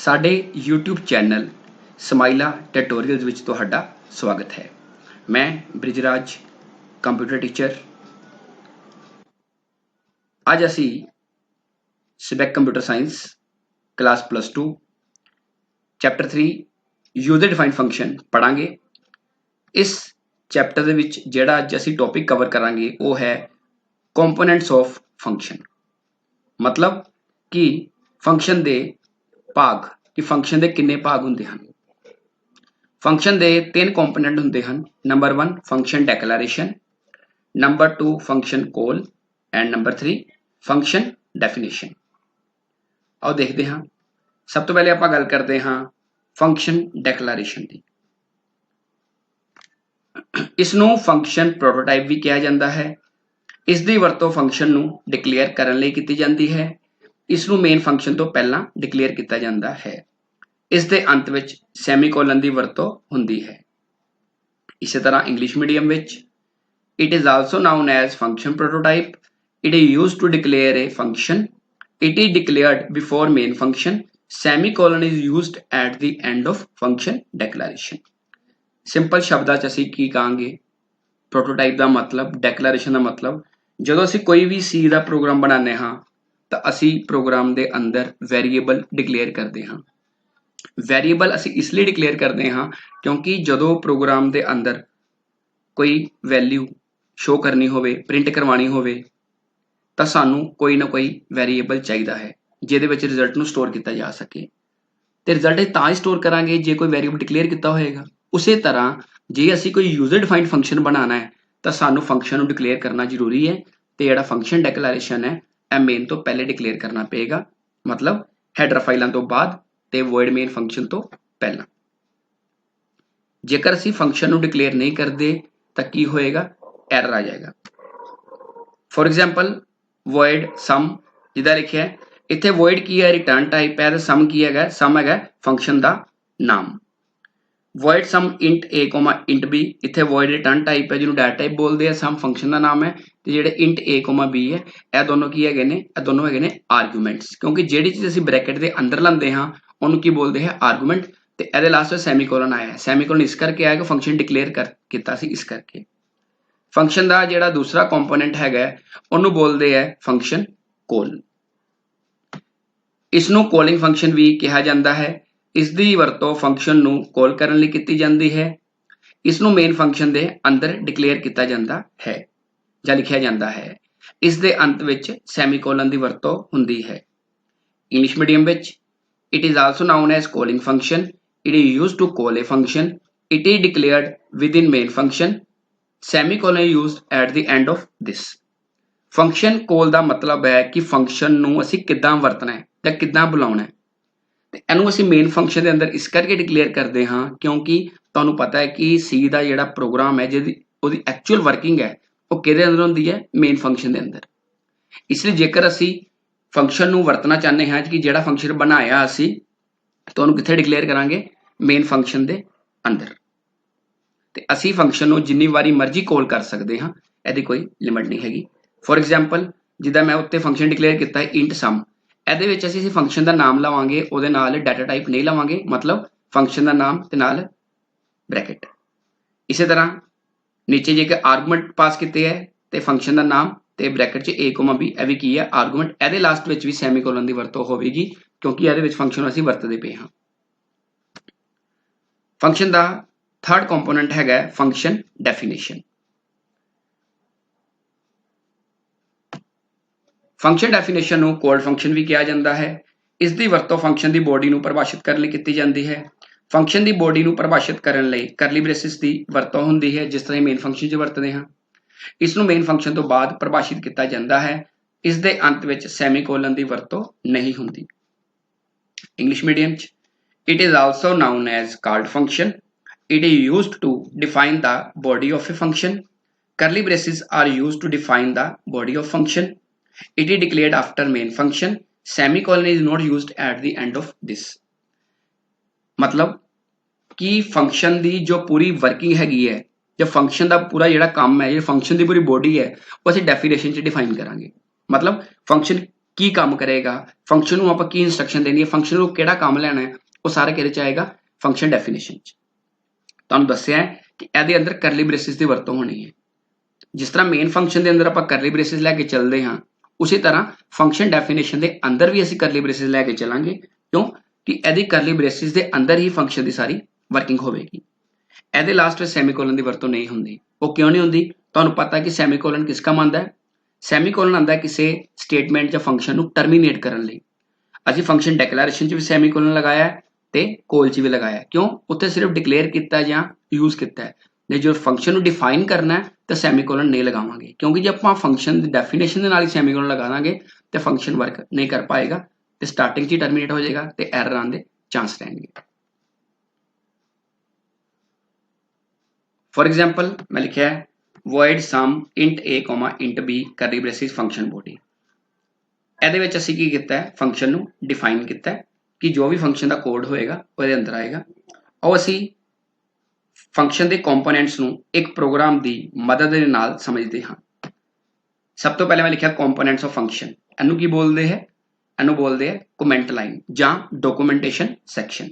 ਸਾਡੇ YouTube channel ਸਮਾਈਲਾ tutorials ਵਿੱਚ ਤੁਹਾਡਾ ਸਵਾਗਤ ਹੈ। ਮੈਂ ਬ੍ਰਿਜਰਾਜ ਕੰਪਿਊਟਰ ਟੀਚਰ। ਅੱਜ ਅਸੀਂ subject computer science class +2 chapter 3 user defined function ਪੜਾਂਗੇ। ਇਸ ਚੈਪਟਰ ਦੇ ਵਿੱਚ ਜਿਹੜਾ ਅੱਜ ਅਸੀਂ ਟੌਪਿਕ ਕਵਰ ਕਰਾਂਗੇ ਉਹ ਹੈ ਕੰਪੋਨੈਂਟਸ ਆਫ ਫੰਕਸ਼ਨ। मतलब कि फंक्शन दे भाग कि फंक्शन दे किन्ने भाग होंदे हन। फंक्शन दे तीन कंपोनेंट होंदे हन। Number 1 function declaration, number 2 function call and number 3 function definition. आओ देखते हाँ। सब तो पहले आपां गल करते हाँ फंक्शन डेक्लेरेशन दी। इसनूं फंक्शन प्रोटोटाइप भी कहा जाता है। इस दी वरतों फंक्शन नूं डिक्लेयर करन लई कीती जांदी है। इसनूं मेन फंक्शन तो पहला डिक्लेयर किया जाता है। इस दे अंत विच सैमीकोलन दी वरतों हुंदी है। इसी तरह इंग्लिश मीडियम विच it is also known as function prototype. It is used to declare a function. It is declared before main function. Semicolon is used at the end of function declaration. Simple शब्दां च असीं की कहांगे prototype का मतलब, डैक्लरेशन का मतलब, जो असी कोई भी सी का प्रोग्राम बनाने हाँ तो असी प्रोग्राम के अंदर वेरीएबल डिक्लेयर करते हाँ। वेरीएबल असी इसलिए डिक्लेयर करते हाँ क्योंकि जो प्रोग्राम के अंदर कोई वैल्यू शो करनी होवे, प्रिंट करवानी होवे तो सानू कोई ना कोई वेरीएबल चाहिए है जिहदे विच रिजल्ट नूं स्टोर किया जा सके। तो रिजल्ट तां ही स्टोर करांगे जे कोई वेरीएबल डिक्लेयर किया होएगा। उसी तरह जे असी कोई यूजर डिफाइंड फंक्शन बनाना है तो सानू फंक्शन डिक्लेयर करना जरूरी है। तो जिहड़ा फंक्शन डिक्लेरेशन है यह मेन तो पहले डिक्लेयर करना पेगा, मतलब हैडर फाइलों तो बाद ते वॉइड मेन फंक्शन तो पहला। जेकर असी फंक्शन डिक्लेयर नहीं करते तो की होएगा, एरर आ जाएगा। फॉर एग्जाम्पल वॉइड सम जिदा लिखा है इत्थे वॉइड की है रिटर्न टाइप है, सम की है, सम है फंक्शन का नाम। वॉइड सम इंट ए कोमा इंट बी, इत्थे वॉइड रिटर्न टाइप है जिन्होंने डाटा टाइप बोलते हैं। सम फंक्शन का नाम है तो जेडे इंट ए कोमा बी है यह दोनों की है ने, यह दोनों है ने आर्गूमेंट्स। क्योंकि जिहड़ी चीज़ असीं ब्रैकेट के अंदर लाते हाँ उन्होंने की बोलते हैं आर्गूमेंट। तो ये लास्ट में सैमीकोलन आया है। सैमीकोलन इस करके आया कि फंक्शन डिक्लेयर कर किया सी इस करके। फंक्शन का जिहड़ा दूसरा कंपोनेंट हैगा उन्होंने बोलते हैं फंक्शन कॉल। इसनूं कॉलिंग फंक्शन भी कहा जाता है। इस दी वरतों फंक्शन नूं कॉल करन लई कीती जांदी है। इसनूं मेन फंक्शन दे अंदर डिक्लेयर किया जाता है जां लिखिया जाता है। इस दे अंत विच सैमीकोलन दी वरतों हुंदी है। इंग्लिश मीडियम विच it is also known as calling function. It is used to call a function. It is declared within main function. Semicolon is used at the end of this. Function call का मतलब है कि function नूं असीं किद्दां वरतना है जां किद्दां बुलाउणा है। इनू असीं मेन फंक्शन के अंदर इस करके डिक्लेयर करते हाँ क्योंकि तुहानूं पता है कि सी का जिहड़ा प्रोग्राम है जिहदी उहदी एक्चुअल वर्किंग है वो किहदे अंदर हुंदी है, मेन फंक्शन के अंदर। इसलिए जेकर असीं फंक्शन नूं वरतना चाहते हैं कि जिहड़ा फंक्शन बनाया असीं तो उहनूं कित्थे डिक्लेयर करांगे, मेन फंक्शन के अंदर। तो असीं फंक्शन नूं जिन्नी वारी मर्जी कॉल कर सकते हाँ, इहदी कोई लिमिट नहीं हैगी। फॉर एग्जाम्पल जिद्दां मैं उत्ते फंक्शन डिक्लेयर किया है इंट सम, ਇਹਦੇ ਵਿੱਚ ਅਸੀਂ फंक्शन का नाम लवांगे ਉਹਦੇ ਨਾਲ डाटा टाइप नहीं लवांगे, मतलब फंक्शन का नाम ਤੇ ਨਾਲ ब्रैकेट। इसी तरह नीचे जेकर आर्गूमेंट पास किए है तो फंक्शन का नाम ਤੇ ब्रैकेट च ए कोमा बी भी की है आर्गूमेंट। ਇਹਦੇ लास्ट ਵਿੱਚ भी सैमीकोलन की वरतों होगी क्योंकि ਇਹਦੇ ਵਿੱਚ फंक्शन ਅਸੀਂ ਵਰਤਦੇ ਪਏ ਹਾਂ। फंक्शन का थर्ड कंपोनेंट है फंक्शन डेफिनेशन। फंक्शन डेफिनेशन नूं कोड फंक्शन भी कहा जाता है। इस दी वरतों फंक्शन की बॉडी नूं परिभाषित करने लई कीती जाती है। फंक्शन की बॉडी नूं परिभाषित करने लई करली ब्रेसिस की वरतों हुंदी है जिस तरह मेन फंक्शन च वरतते हैं। इसनूं मेन फंक्शन तो बाद परिभाषित किया जाता है। इस दे अंत विच सैमीकोलन की वरतों नहीं हुंदी। इंग्लिश मीडियम च it is also known as called function. It is used to define the body of a function. Curly braces are used to define the body of function. It is declared after main function. Semicolon is not used at the end of this. मतलब कि function की जो पूरी working हैगी है, जो function का पूरा जिहड़ा काम है, जो फंक्शन की पूरी बॉडी है वो असीं डेफिनेशन च डिफाइन करांगे। मतलब फंक्शन ਕੀ ਕੰਮ ਕਰੇਗਾ, ਫੰਕਸ਼ਨ ਨੂੰ ਆਪਾਂ ਕੀ ਇੰਸਟਰਕਸ਼ਨ ਦੇਣੀ ਹੈ, ਫੰਕਸ਼ਨ ਨੂੰ ਕਿਹੜਾ ਕੰਮ ਲੈਣਾ ਹੈ, ਉਹ ਸਾਰਾ ਕਿਹਦੇ ਚ ਆਏਗਾ, ਫੰਕਸ਼ਨ ਡੈਫੀਨੇਸ਼ਨ ਚ। ਤੁਹਾਨੂੰ ਦੱਸਿਆ ਹੈ ਕਿ ਇਹਦੇ ਅੰਦਰ ਕਰਲੀ ਬ੍ਰੇਸਿਸ ਦੀ ਵਰਤੋਂ ਹੋਣੀ ਹੈ। ਜਿਸ ਤਰ੍ਹਾਂ ਮੇਨ ਫੰਕਸ਼ਨ ਦੇ ਅੰਦਰ ਆਪਾਂ ਕਰਲੀ ਬ੍ਰੇਸਿਸ ਲੈ ਕੇ ਚੱਲਦੇ ਹਾਂ, ਉਸੇ ਤਰ੍ਹਾਂ ਫੰਕਸ਼ਨ ਡੈਫੀਨੇਸ਼ਨ ਦੇ ਅੰਦਰ ਵੀ ਅਸੀਂ ਕਰਲੀ ਬ੍ਰੇਸਿਸ ਲੈ ਕੇ ਚੱਲਾਂਗੇ। ਕਿਉਂ ਕਿ ਇਹਦੀ ਕਰਲੀ ਬ੍ਰੇਸਿਸ ਦੇ ਅੰਦਰ ਹੀ ਫੰਕਸ਼ਨ ਦੀ ਸਾਰੀ ਵਰਕਿੰਗ ਹੋਵੇਗੀ। ਇਹਦੇ ਲਾਸਟ ਵਿੱਚ ਸੈਮੀਕੋਲਨ ਦੀ ਵਰਤੋਂ ਨਹੀਂ ਹੁੰਦੀ। ਉਹ ਕਿਉਂ ਨਹੀਂ ਹੁੰਦੀ? ਤੁਹਾਨੂੰ ਪਤਾ ਕਿ ਸੈਮੀਕੋਲਨ ਕਿਸ ਕੰਮ ਆਉਂਦਾ ਹੈ? ਸੈਮੀਕੋਲਨ ਆਉਂਦਾ ਹੈ ਕਿਸੇ ਸਟੇਟਮੈਂਟ ਜਾਂ ਫੰਕਸ਼ਨ ਨੂੰ ਟਰਮੀਨੇਟ ਕਰਨ ਲਈ। ਅਸੀਂ ਫੰਕਸ਼ਨ ਡੈਕਲੇਰੇਸ਼ਨ 'ਚ ਵੀ ਸੈਮੀਕੋਲਨ ਲਗਾਇਆ ਹੈ ਤੇ ਕੋਲ 'ਚ ਵੀ ਲਗਾਇਆ। ਕਿਉਂ? ਉੱਥੇ ਸਿਰਫ ਡਿਕਲੇਅਰ ਕੀਤਾ ਜਾਂ ਯੂਜ਼ ਕੀਤਾ ਹੈ। ਜੇ ਜੋ ਫੰਕਸ਼ਨ ਨੂੰ ਡਿਫਾਈਨ ਕਰਨਾ ਹੈ ਤਾਂ ਸੈਮੀਕੋਲਨ ਨਹੀਂ ਲਗਾਵਾਂਗੇ, ਕਿਉਂਕਿ ਜੇ ਆਪਾਂ ਫੰਕਸ਼ਨ ਦੀ ਡੈਫੀਨੇਸ਼ਨ ਦੇ ਨਾਲ ਹੀ ਸੈਮੀਕੋਲਨ ਲਗਾ ਦਾਂਗੇ ਤੇ ਫੰਕਸ਼ਨ ਵਰਕ ਨਹੀਂ ਕਰ ਪਾਏਗਾ ਤੇ ਸਟਾਰਟਿੰਗ 'ਚ ਹੀ ਟਰਮੀਨੇਟ ਹੋ ਜਾਏਗਾ ਤੇ ਐਰਰ ਆਉਣ ਦੇ ਚਾਂਸ ਰਹਿਣਗੇ। ਫॉर एग्जांपल मैं लिखा है void sum int a int b करली ब्रेसिस फंक्शन बॉडी। ਇਹਦੇ ਵਿੱਚ ਅਸੀਂ ਕੀ ਕੀਤਾ ਹੈ, ਫੰਕਸ਼ਨ ਨੂੰ ਡਿਫਾਈਨ ਕੀਤਾ ਹੈ ਕਿ ਜੋ ਵੀ ਫੰਕਸ਼ਨ ਦਾ ਕੋਡ ਹੋਏਗਾ ਉਹਦੇ ਅੰਦਰ ਆਏਗਾ। ਉਹ ਅਸੀਂ ਫੰਕਸ਼ਨ ਦੇ ਕੰਪੋਨੈਂਟਸ ਨੂੰ ਇੱਕ ਪ੍ਰੋਗਰਾਮ ਦੀ ਮਦਦ ਦੇ ਨਾਲ ਸਮਝਦੇ ਹਾਂ। ਸਭ ਤੋਂ ਪਹਿਲੇ ਮੈਂ ਲਿਖਿਆ ਕੰਪੋਨੈਂਟਸ ਆਫ ਫੰਕਸ਼ਨ। ਇਹਨੂੰ ਕੀ ਬੋਲਦੇ ਹੈ? ਇਹਨੂੰ ਬੋਲਦੇ ਹੈ ਕਮੈਂਟ ਲਾਈਨ ਜਾਂ ਡਾਕੂਮੈਂਟੇਸ਼ਨ ਸੈਕਸ਼ਨ।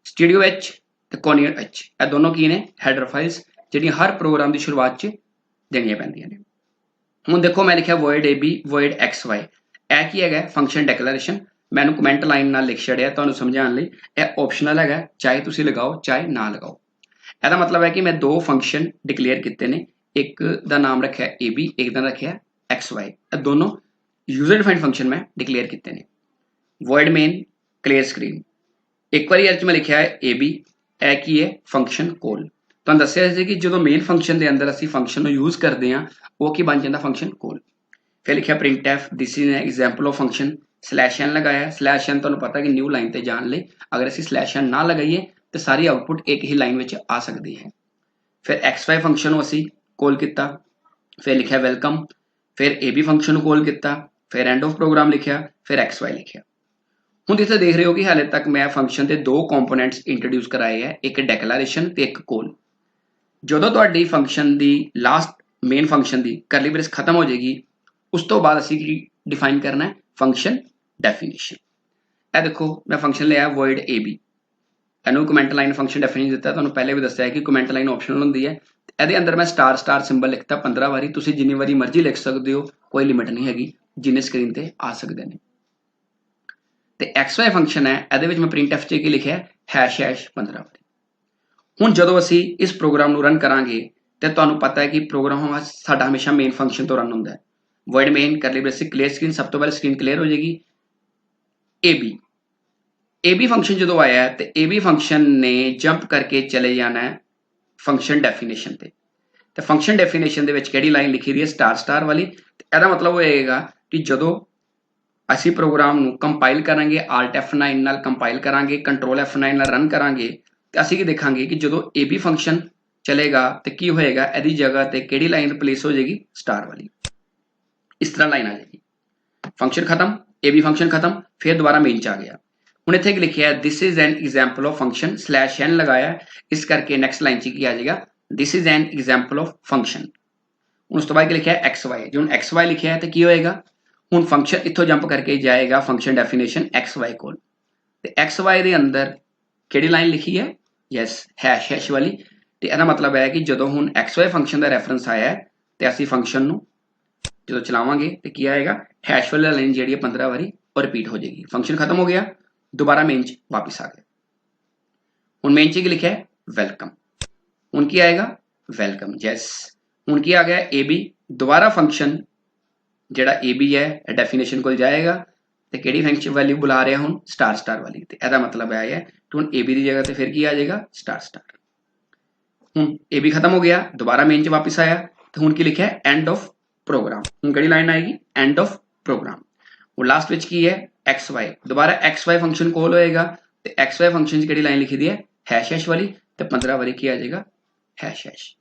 ਸਟੂਡੀਓ ਐਚ ਤੇ ਕੋਨੀਅਰ ਐਚ ਇਹ ਦੋਨੋਂ ਕੀ ਨੇ? ਹੈਡਰ ਫਾਈਲਸ ਜਿਹੜੀਆਂ ਹਰ ਪ੍ਰੋਗਰਾਮ ਦੀ ਸ਼ੁਰੂਆਤ 'ਚ ਦੇਣੀਆਂ ਪੈਂਦੀਆਂ ਨੇ। ਹੁਣ ਦੇਖੋ ਮੈਂ ਲਿਖਿਆ void ab void xy। ਇਹ ਕੀ ਹੈਗਾ? Function declaration. ਮੈਨੂੰ ਕਮੈਂਟ ਲਾਈਨ ਨਾਲ ਲਿਖ ਛੜਿਆ ਤੁਹਾਨੂੰ ਸਮਝਾਉਣ ਲਈ। ਇਹ ਆਪਸ਼ਨਲ ਹੈਗਾ, ਚਾਹੇ ਤੁਸੀਂ ਲਗਾਓ ਚਾਹੇ ਨਾ ਲਗਾਓ। ਇਹਦਾ ਮਤਲਬ ਹੈ ਕਿ ਮੈਂ ਦੋ ਫੰਕਸ਼ਨ ਡਿਕਲੇਅਰ ਕੀਤੇ ਨੇ, ਇੱਕ ਦਾ ਨਾਮ ਰੱਖਿਆ ab, ਇੱਕ ਦਾ ਰੱਖਿਆ xy। ਇਹ ਦੋਨੋਂ ਯੂਜ਼ਰ ਡਿਫਾਈਨਡ ਫੰਕਸ਼ਨ ਮੈਂ ਡਿਕਲੇਅਰ ਕੀਤੇ ਨੇ। void main clear screen। ਇੱਕ ਵਾਰੀ ਇਹ 'ਚ ਮੈਂ ਲਿਖਿਆ ਹੈ ab, ਇਹ ਕੀ ਹੈ? ਫੰਕਸ਼ਨ ਕੋਲ। ਤੁਹਾਨੂੰ ਦੱਸਿਆ ਸੀ ਕਿ ਜਦੋਂ ਮੇਨ ਫੰਕਸ਼ਨ ਦੇ ਅੰਦਰ ਅਸੀਂ ਫੰਕਸ਼ਨ ਨੂੰ ਯੂਜ਼ ਕਰਦੇ ਹਾਂ ਉਹ ਕੀ ਬਣ ਜਾਂਦਾ? ਫੰਕਸ਼ਨ ਕੋਲ। ਫਿਰ ਲਿਖਿਆ printf this is an example of function, /n ਲਗਾਇਆ। /n ਤੁਹਾਨੂੰ ਪਤਾ ਕਿ ਨਿਊ ਲਾਈਨ ਤੇ ਜਾਣ ਲਈ ਅਗਰ ਅਸੀਂ /n ਨਾ ਲਗਾਈਏ ਤੇ ਸਾਰੀ ਆਊਟਪੁੱਟ ਇੱਕ ਹੀ ਲਾਈਨ ਵਿੱਚ ਆ ਸਕਦੀ ਹੈ। ਫਿਰ xy ਫੰਕਸ਼ਨ ਨੂੰ ਅਸੀਂ ਕਾਲ ਕੀਤਾ। ਫਿਰ ਲਿਖਿਆ ਵੈਲਕਮ। ਫਿਰ ab ਫੰਕਸ਼ਨ ਨੂੰ ਕਾਲ ਕੀਤਾ। ਫਿਰ ਐਂਡ ਆਫ ਪ੍ਰੋਗਰਾਮ ਲਿਖਿਆ। ਫਿਰ xy ਲਿਖਿਆ। ਹੁਣ ਇੱਥੇ ਦੇਖ ਰਹੇ ਹੋ ਕਿ ਹਾਲੇ ਤੱਕ ਮੈਂ ਫੰਕਸ਼ਨ ਦੇ ਦੋ ਕੰਪੋਨੈਂਟਸ ਇੰਟਰੋਡਿਊਸ ਕਰਾਏ ਹੈ, ਇੱਕ ਡੈਕਲੇਰੇਸ਼ਨ ਤੇ ਇੱਕ ਕੋਲ। ਜਦੋਂ ਤੁਹਾਡੀ ਫੰਕਸ਼ਨ ਦੀ ਲਾਸਟ ਮੇਨ ਫੰਕਸ਼ਨ ਦੀ ਕਰਲੀ ਬ੍ਰੇਸ ਖਤਮ ਹੋ ਜਾਏਗੀ, ਉਸ ਤੋਂ ਬਾਅਦ ਅਸੀਂ ਕੀ ਡਿਫਾਈਨ ਕਰਨਾ ਹੈ? Function definition. ਇਹ ਦੇਖੋ ਮੈਂ ਫੰਕਸ਼ਨ ਲਿਆ void ab, ਇਹਨੂੰ ਕਮੈਂਟ ਲਾਈਨ ਫੰਕਸ਼ਨ ਡੈਫੀਨੇਸ਼ਨ ਦਿੱਤਾ। ਤੁਹਾਨੂੰ ਪਹਿਲੇ ਵੀ ਦੱਸਿਆ ਹੈ ਕਿ ਕਮੈਂਟ ਲਾਈਨ ਆਪਸ਼ਨਲ ਹੁੰਦੀ ਹੈ। ਇਹਦੇ ਅੰਦਰ ਮੈਂ ਸਟਾਰ ਸਿੰਬਲ ਲਿਖਤਾ 15 ਵਾਰੀ। ਤੁਸੀਂ ਜਿੰਨੀ ਵਾਰੀ ਮਰਜ਼ੀ ਲਿਖ ਸਕਦੇ ਹੋ, ਕੋਈ ਲਿਮਿਟ ਨਹੀਂ ਹੈਗੀ, ਜਿੰਨੇ ਸਕਰੀਨ ਤੇ ਆ ਸਕਦੇ ਨੇ। ਤੇ xy ਫੰਕਸ਼ਨ ਹੈ, ਇਹਦੇ ਵਿੱਚ ਮੈਂ printf 'ਚ ਕੀ ਲਿਖਿਆ? ## 15 ਵਾਰੀ। ਹੁਣ ਜਦੋਂ ਅਸੀਂ ਇਸ ਪ੍ਰੋਗਰਾਮ ਨੂੰ ਰਨ ਕਰਾਂਗੇ ਤੇ ਤੁਹਾਨੂੰ ਪਤਾ ਹੈ ਕਿ ਪ੍ਰੋਗਰਾਮ ਸਾਡਾ ਹਮੇਸ਼ਾ ਮੇਨ ਫੰਕਸ਼ਨ ਤੋਂ ਰਨ ਹੁੰਦਾ ਹੈ। void main ਕਰਲੀ ਬ੍ਰੇਸਿਸ ਕਲੀਅਰ ਸਕਰੀਨ। ਸਭ ਤੋਂ ਪਹਿਲੇ ਸਕਰੀਨ ਕਲੀਅਰ ਹੋ ਜਾਏਗੀ। ab ਫੰਕਸ਼ਨ ਜਦੋਂ ਆਇਆ ਤੇ ab ਫੰਕਸ਼ਨ ਨੇ ਜੰਪ ਕਰਕੇ ਚਲੇ ਜਾਣਾ ਹੈ ਫੰਕਸ਼ਨ ਡੈਫੀਨੇਸ਼ਨ ਤੇ। ਤੇ ਫੰਕਸ਼ਨ ਡੈਫੀਨੇਸ਼ਨ ਦੇ ਵਿੱਚ ਕਿਹੜੀ ਲਾਈਨ ਲਿਖੀ ਦੀ ਹੈ? ** ਵਾਲੀ। ਤੇ ਇਹਦਾ ਮਤਲਬ ਹੋਏਗਾ ਕਿ ਜਦੋਂ ਅਸੀਂ ਪ੍ਰੋਗਰਾਮ ਨੂੰ ਕੰਪਾਈਲ ਕਰਾਂਗੇ, alt F9 ਨਾਲ ਕੰਪਾਈਲ ਕਰਾਂਗੇ, control F9 ਨਾਲ ਰਨ ਕਰਾਂਗੇ ਤੇ ਅਸੀਂ ਕੀ ਦੇਖਾਂਗੇ ਕਿ ਜਦੋਂ ab ਫੰਕਸ਼ਨ ਚਲੇਗਾ ਤੇ ਕੀ ਹੋਏਗਾ? ਇਹਦੀ ਜਗ੍ਹਾ ਤੇ ਕਿਹੜੀ ਲਾਈਨ ਰਿਪਲੇਸ ਹੋ ਜਾਏਗੀ? * ਵਾਲੀ। ਇਸ ਤਰ੍ਹਾਂ ਲਾਈਨ ਆ ਜਾਏਗੀ। ਫੰਕਸ਼ਨ ਖਤਮ, ab ਫੰਕਸ਼ਨ ਖਤਮ, ਫਿਰ ਦੁਬਾਰਾ ਮੇਨ 'ਚ ਆ ਗਿਆ। ਹੁਣ ਇੱਥੇ ਕੀ ਲਿਖਿਆ ਹੈ? this is an example of function, /n ਲਗਾਇਆ। ਇਸ ਕਰਕੇ ਨੈਕਸਟ ਲਾਈਨ 'ਚ ਕੀ ਆ ਜਾਏਗਾ? this is an example of function। ਹੁਣ ਉਸ ਤੋਂ ਬਾਅਦ ਕੀ ਲਿਖਿਆ ਹੈ? xy। ਜੇ ਹੁਣ xy ਲਿਖਿਆ ਹੈ ਤੇ ਕੀ ਹੋਏਗਾ? ਹੁਣ ਫੰਕਸ਼ਨ ਇੱਥੋਂ ਜੰਪ ਕਰਕੇ ਜਾਏਗਾ ਫੰਕਸ਼ਨ ਡੈਫੀਨੇਸ਼ਨ xy ਕੋਲ। ਤੇ xy ਦੇ ਅੰਦਰ ਕਿਹੜੀ ਲਾਈਨ ਲਿਖੀ ਹੈ? ਯੈਸ, ## ਵਾਲੀ। ਤੇ ਇਹਦਾ ਮਤਲਬ ਹੈ ਕਿ ਜਦੋਂ ਹੁਣ xy ਫੰਕਸ਼ਨ ਦਾ ਰੈਫਰੈਂਸ ਆਇਆ ਹੈ ਤੇ ਅਸੀਂ ਫੰਕਸ਼ਨ ਨੂੰ ਜਦੋਂ ਚਲਾਵਾਂਗੇ ਤੇ ਕੀ ਆਏਗਾ? # ਵਾਲੀ ਲਾਈਨ ਜਿਹੜੀ ਹੈ 15 ਵਾਰੀ ਉਹ ਰਿਪੀਟ ਹੋ ਜਾਏਗੀ। ਫੰਕਸ਼ਨ ਖਤਮ ਹੋ ਗਿਆ, ਦੁਬਾਰਾ ਮੇਨ 'ਚ ਵਾਪਿਸ ਆ ਗਿਆ। ਹੁਣ ਮੇਨ 'ਚ ਕੀ ਲਿਖਿਆ ਹੈ? ਵੈਲਕਮ। ਹੁਣ ਕੀ ਆਏਗਾ? ਵੈਲਕਮ। ਯੈਸ। ਹੁਣ ਕੀ ਆ ਗਿਆ? ab। ਦੁਬਾਰਾ ਫੰਕਸ਼ਨ ਜਿਹੜਾ ab ਹੈ ਡੈਫੀਨੇਸ਼ਨ ਕੋਲ ਜਾਏਗਾ ਤੇ ਕਿਹੜੀ ਫੰਕਸ਼ਨ ਵੈਲਿਊ ਬੁਲਾ ਰਿਹਾ? ਹੁਣ ** ਵਾਲੀ। ਤੇ ਇਹਦਾ ਮਤਲਬ ਹੈ ਹੁਣ ab ਦੀ ਜਗ੍ਹਾ ਤੇ ਫਿਰ ਕੀ ਆ ਜਾਏਗਾ? **। ਹੁਣ ab ਖਤਮ ਹੋ ਗਿਆ, ਦੁਬਾਰਾ ਮੇਨ 'ਚ ਵਾਪਿਸ ਆਇਆ ਤੇ ਹੁਣ ਕੀ ਲਿਖਿਆ? End of program. ਹੁਣ ਕਿਹੜੀ ਲਾਈਨ ਆਏਗੀ? End of program. ਉਹ ਲਾਸਟ ਵਿੱਚ ਕੀ ਹੈ? xy। ਦੁਬਾਰਾ xy ਫੰਕਸ਼ਨ ਕਾਲ ਹੋਏਗਾ ਤੇ xy ਫੰਕਸ਼ਨ 'ਚ ਕਿਹੜੀ ਲਾਈਨ ਲਿਖੀ ਦੀ ਹੈ? ## ਵਾਲੀ। ਤੇ 15 ਵਾਰੀ ਕੀ ਆ ਜਾਏਗਾ? ##।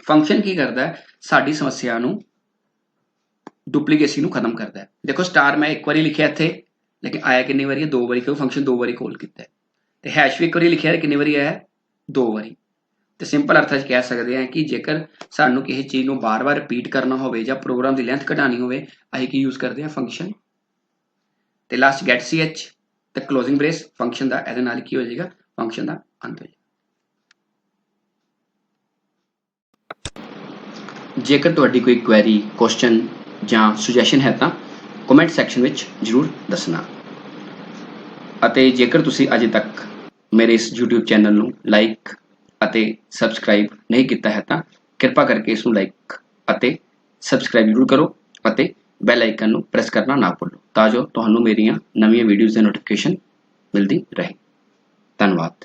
ਫੰਕਸ਼ਨ ਕੀ ਕਰਦਾ ਹੈ? ਸਾਡੀ ਸਮੱਸਿਆ ਨੂੰ ਡੁਪਲੀਕੇਸੀ ਨੂੰ ਖਤਮ ਕਰਦਾ ਹੈ। ਦੇਖੋ ਸਟਾਰ ਮੈਂ ਇੱਕ ਵਾਰੀ ਲਿਖਿਆ ਇੱਥੇ, ਲੇਕਿਨ ਆਇਆ ਕਿੰਨੀ ਵਾਰੀ ਹੈ? 2 ਵਾਰੀ, ਕਿਉਂਕਿ ਫੰਕਸ਼ਨ 2 ਵਾਰੀ ਕਾਲ ਕੀਤਾ ਹੈ। ਤੇ # ਵੀ ਇੱਕ ਵਾਰੀ ਲਿਖਿਆ ਹੈ, ਕਿੰਨੀ ਵਾਰੀ ਆਇਆ? 2 ਵਾਰੀ। ਤੇ ਸਿੰਪਲ ਅਰਥਾਂ 'ਚ ਕਹਿ ਸਕਦੇ ਹਾਂ ਕਿ ਜੇਕਰ ਸਾਨੂੰ ਕਿਸੇ ਚੀਜ਼ ਨੂੰ ਬਾਰ-ਬਾਰ ਰਿਪੀਟ ਕਰਨਾ ਹੋਵੇ ਜਾਂ ਪ੍ਰੋਗਰਾਮ ਦੀ ਲੈਂਥ ਘਟਾਉਣੀ ਹੋਵੇ, ਅਸੀਂ ਕੀ ਯੂਜ਼ ਕਰਦੇ ਹਾਂ? ਫੰਕਸ਼ਨ। ਤੇ ਲਾਸਟ ਗੈਟ ch ਤੇ ਕਲੋਜ਼ਿੰਗ ਬ੍ਰੇਸ ਫੰਕਸ਼ਨ ਦਾ ਇਹਦੇ ਨਾਲ ਕੀ ਹੋ ਜਾਏਗਾ? ਫੰਕਸ਼ਨ ਦਾ ਅੰਤ ਹੋ ਜਾਏਗਾ। ਜੇਕਰ ਤੁਹਾਡੀ ਕੋਈ ਕੁਐਰੀ, ਕੁਐਸਚਨ ਜਾਂ ਸੁਜੈਸ਼ਨ ਹੈ ਤਾਂ ਕਮੈਂਟ ਸੈਕਸ਼ਨ ਵਿੱਚ ਜ਼ਰੂਰ ਦੱਸਣਾ। ਅਤੇ ਜੇਕਰ ਤੁਸੀਂ ਅਜੇ ਤੱਕ ਮੇਰੇ ਇਸ YouTube ਚੈਨਲ ਨੂੰ ਲਾਈਕ ਅਤੇ ਸਬਸਕ੍ਰਾਈਬ ਨਹੀਂ ਕੀਤਾ ਹੈ ਤਾਂ ਕਿਰਪਾ ਕਰਕੇ ਇਸ ਨੂੰ ਲਾਈਕ ਅਤੇ ਸਬਸਕ੍ਰਾਈਬ ਜ਼ਰੂਰ ਕਰੋ ਅਤੇ ਬੈਲ ਆਈਕਨ ਨੂੰ ਪ੍ਰੈਸ ਕਰਨਾ ਨਾ ਭੁੱਲੋ ਤਾਂ ਜੋ ਤੁਹਾਨੂੰ ਮੇਰੀਆਂ ਨਵੀਆਂ ਵੀਡੀਓਜ਼ ਦੀ ਨੋਟੀਫਿਕੇਸ਼ਨ ਮਿਲਦੀ ਰਹੇ। ਧੰਨਵਾਦ।